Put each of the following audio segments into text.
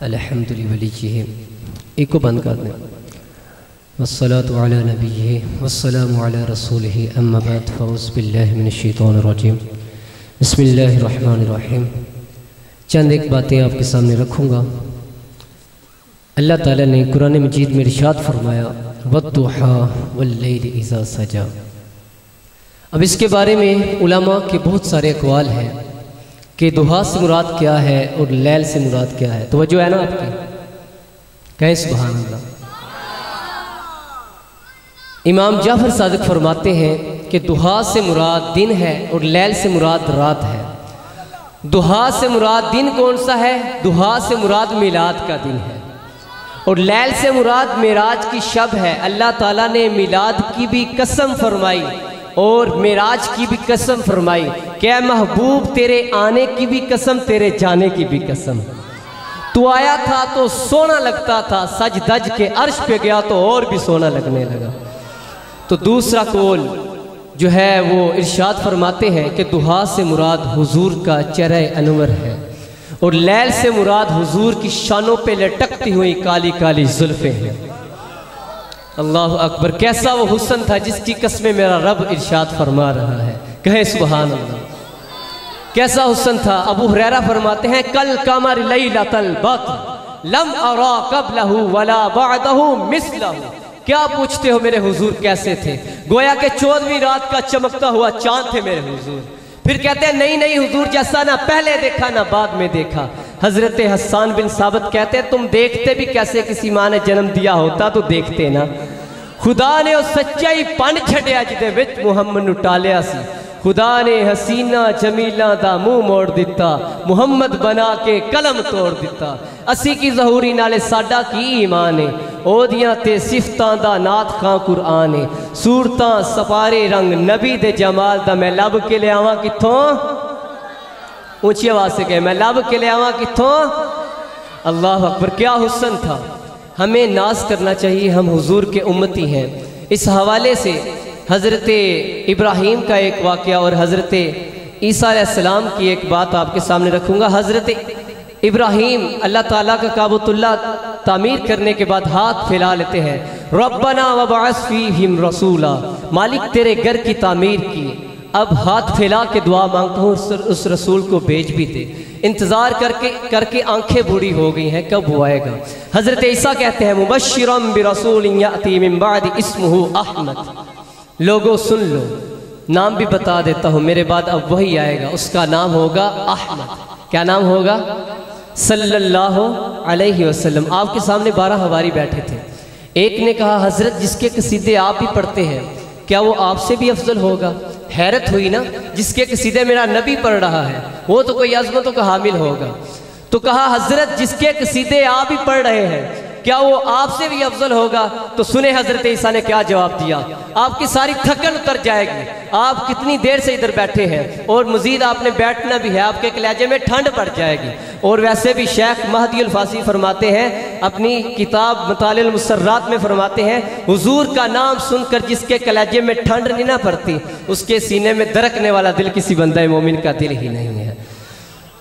अल्हम्दुलिल्लाह एक को बंद कर दें। वस्सलातु अला नबिय्यि वस्सलामु अला रसूलिहि अम्मा बाद फ़अऊज़ु बिल्लाहि मिनश्शैतानिर रजीम बिस्मिल्लाहिर रहमानिर रहीम। चंद एक बातें आपके सामने रखूँगा। अल्लाह ताला ने कुरान मजीद में इरशाद फरमाया वद्दुहा वल्लैलि इज़ा सजा। अब इसके बारे में उलमा के बहुत सारे अक़वाल हैं कि दुहा से मुराद क्या है और लैल से मुराद क्या है। तवज्जो है ना आपकी? कहें सुभान अल्लाह। इमाम जाफर सादिक फरमाते हैं कि दुहा से मुराद दिन है और लैल से मुराद रात है। दुहा से मुराद दिन कौन सा है? दुहा से मुराद मिलाद का दिन है और लैल से मुराद मेराज की शब है। अल्लाह ताला ने मिलाद की भी कसम फरमाई और मेराज की भी कसम फरमाई। क्या महबूब तेरे आने की भी कसम, तेरे जाने की भी कसम। तू आया था तो सोना लगता था, सज धज के अर्श पे गया तो और भी सोना लगने लगा। तो दूसरा कौल जो है वो इरशाद फरमाते हैं कि दुहा से मुराद हुजूर का चेहरे अनवर है और लैल से मुराद हुजूर की शानों पे लटकती हुई काली काली जुल्फें हैं। अल्लाह अकबर। कैसा वो हुस्न था जिसकी कसमें मेरा रब इरशाद फरमा रहा है। कहें सुभान अल्लाह। कैसा हुस्न था। अबू हुरैरा फरमाते हैं कल कमर लैलतल बद्र लम अरा क़ब्लहु वला बअदहु मिस्लहु। क्या पूछते हो मेरे हुजूर कैसे थे? गोया के 14वीं रात का चमकता हुआ चांद थे मेरे हुजूर। फिर कहते हैं नहीं नहीं हुजूर जैसा ना पहले देखा ना बाद में देखा। हजरत हसन बिन साबित कहते हैं तुम देखते भी कैसे? किसी माँ ने जन्म दिया होता तो देखते ना। खुदा ने उस सच्चाई पन छड़िया जिदे विच मुहम्मद नूं टालिया सी। खुदा ने हसीना जमीला दा मुंह मोड़ दिता, मुहम्मद बना के कलम तोड़ दिता। असी की ज़हूरी नाले साडा की ईमान है, ओदियां ते सिफतां दा नात खां कुरआन है। सूरतां सपारे रंग नबी दे जमाल दा मैं लब के ले आवां किथों? ऊंची आवाज से कहे मैं लब के ले आवां किथों? अल्लाह अकबर। क्या हुस्न था। हमें नाज करना चाहिए, हम हुजूर के उम्मती हैं। इस हवाले से हज़रत इब्राहीम का एक वाक़या और हज़रत ईसा अलैहिस्सलाम की एक बात आपके सामने रखूँगा। हज़रत इब्राहीम अल्लाह ताला का काबतुल्लाह तामीर करने के बाद हाथ फैला लेते हैं। रब्बना वबअस फीहिम रसूला। मालिक तेरे घर की तामीर की, अब हाथ फैला के दुआ मांगता हूँ उस रसूल को भेज भी दे। इंतज़ार करके आंखें बूढ़ी हो गई हैं, कब वो आएगा? हज़रत ईसा कहते हैं मुबश्शिरम बिरसूलिन याती मिन बादी इस्मुहु अहमद। लोगों सुन लो, नाम भी बता देता हूँ, मेरे बाद अब वही आएगा, उसका नाम होगा अहमद। क्या नाम होगा? सल्लल्लाहु अलैहि वसल्लम। आपके सामने 12 हवारी बैठे थे। एक ने कहा हजरत जिसके कसीदे आप भी पढ़ते हैं क्या वो आपसे भी अफजल होगा? हैरत हुई ना, जिसके कसीदे मेरा नबी पढ़ रहा है वो तो कोई अज़मतों का हामिल होगा। तो कहा हजरत जिसके कसीदे आप भी पढ़ रहे हैं क्या वो आपसे भी अफजल होगा? तो सुने हजरत ईसा ने क्या जवाब दिया। आपकी सारी थकन उतर जाएगी। आप कितनी देर से इधर बैठे हैं और मजीद आपने बैठना भी है, आपके कलेजे में ठंड पड़ जाएगी। और वैसे भी शेख महदी अल फासी फरमाते हैं अपनी किताब मतालिल मुसर्रात में फरमाते हैं हुजूर का नाम सुनकर जिसके कलेजे में ठंड नहीं ना पड़ती उसके सीने में दरकने वाला दिल किसी बंदा मोमिन का दिल ही नहीं है।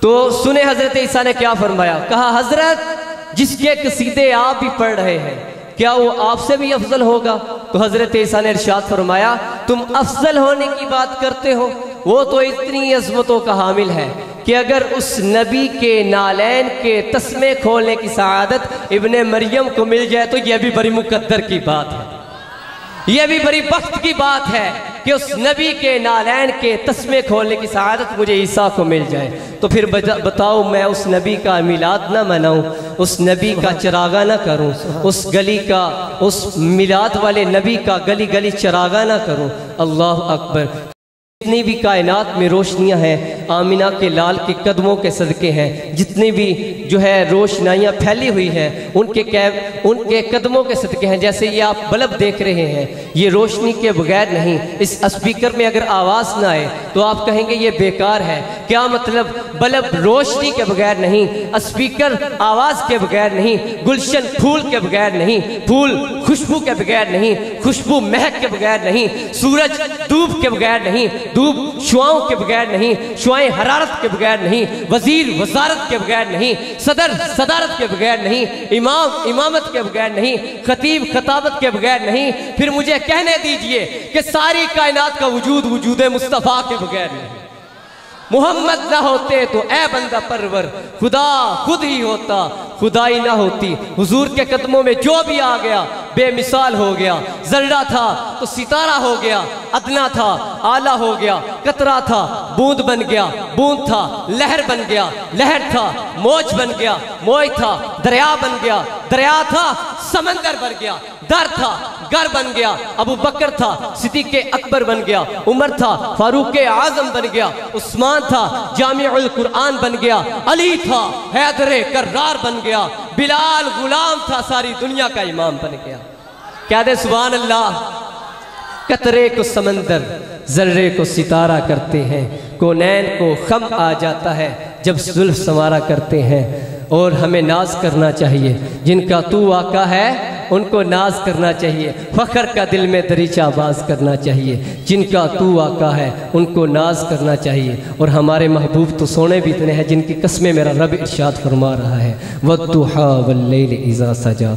तो सुने हजरत ईसा ने क्या फरमाया। कहा हजरत जिसके कसीदे आप भी पढ़ रहे हैं क्या वो आपसे भी अफजल होगा? तो हजरत ईसा ने इरशाद फरमाया तुम अफजल होने की बात करते हो, वो तो इतनी अज़मतों का हामिल है कि अगर उस नबी के नालैन के तस्मे खोलने की सआदत इब्ने मरियम को मिल जाए तो यह भी बड़ी मुकद्दर की बात है, यह भी बड़ी बख्त की बात है कि उस नबी के नालैन के तस्मे खोलने की सआदत मुझे ईसा को मिल जाए। तो फिर बताओ मैं उस नबी का मिलाद ना मनाऊं, उस नबी का चरागा ना करूं, उस गली का उस मिलाद वाले नबी का गली गली चरागा ना करूं? अल्लाह अकबर। जितनी भी कायनात में रोशनियां हैं आमिना के लाल के कदमों के सदके हैं। जितनी भी जो है रोशनाइयाँ फैली हुई हैं उनके कदमों के सदके हैं। जैसे ये आप बल्ब देख रहे हैं, ये रोशनी के बगैर नहीं। इस स्पीकर में अगर आवाज़ ना आए तो आप कहेंगे ये बेकार है। क्या मतलब? बल्ब रोशनी के बगैर नहीं, स्पीकर आवाज़ के बगैर नहीं, गुलशन फूल के बगैर नहीं, फूल खुशबू के बगैर नहीं, खुशबू महक के बगैर नहीं, सूरज धूप के बगैर नहीं, धूप शुआओं के बगैर नहीं, शुआएं हरारत के बगैर नहीं, वजीर वजारत के बगैर नहीं, सदर सदारत के बगैर नहीं, इमाम इमामत के बगैर नहीं, खतीब खताबत के बगैर नहीं। फिर मुझे कहने दीजिए कि सारी कायनात का वजूद वजूद मुस्तफ़ा के बगैर नहीं। मोहम्मद ना होते तो ऐ बंदा परवर खुदा खुद ही होता, खुदाई ना होती। हुजूर के कदमों में जो भी आ गया बेमिसाल हो गया। जर्रा था तो सितारा हो गया, अदना था आला हो गया, कतरा था बूंद बन गया, बूंद था लहर बन गया, लहर था मौज बन गया, मौज था दरिया बन गया, दरिया था समंदर बन गया, दर था घर बन गया, अबू बकर था सिद्दीक़ अकबर बन गया, उमर था फारूक आज़म बन गया, उस्मान था जामिउल कुरान बन गया, अली था हैदर कर्रार बन गया, बिलाल गुलाम था सारी दुनिया का इमाम बन गया। क्या दे सुभान अल्लाह। कतरे को समंदर जर्रे को सितारा करते हैं, कौनैन को खम आ जाता है जब जुल्फ संवारा करते हैं। और हमें नाज करना चाहिए, जिनका तू आका है उनको नाज करना चाहिए, फख्र का दिल में दरीचा बाज करना चाहिए, जिनका तू आका है उनको नाज करना चाहिए। और हमारे महबूब तो सोने भी इतने हैं जिनकी कस्में मेरा रब इरशाद फरमा रहा है, वद्दुहा वल्लैल इज़ा सजा।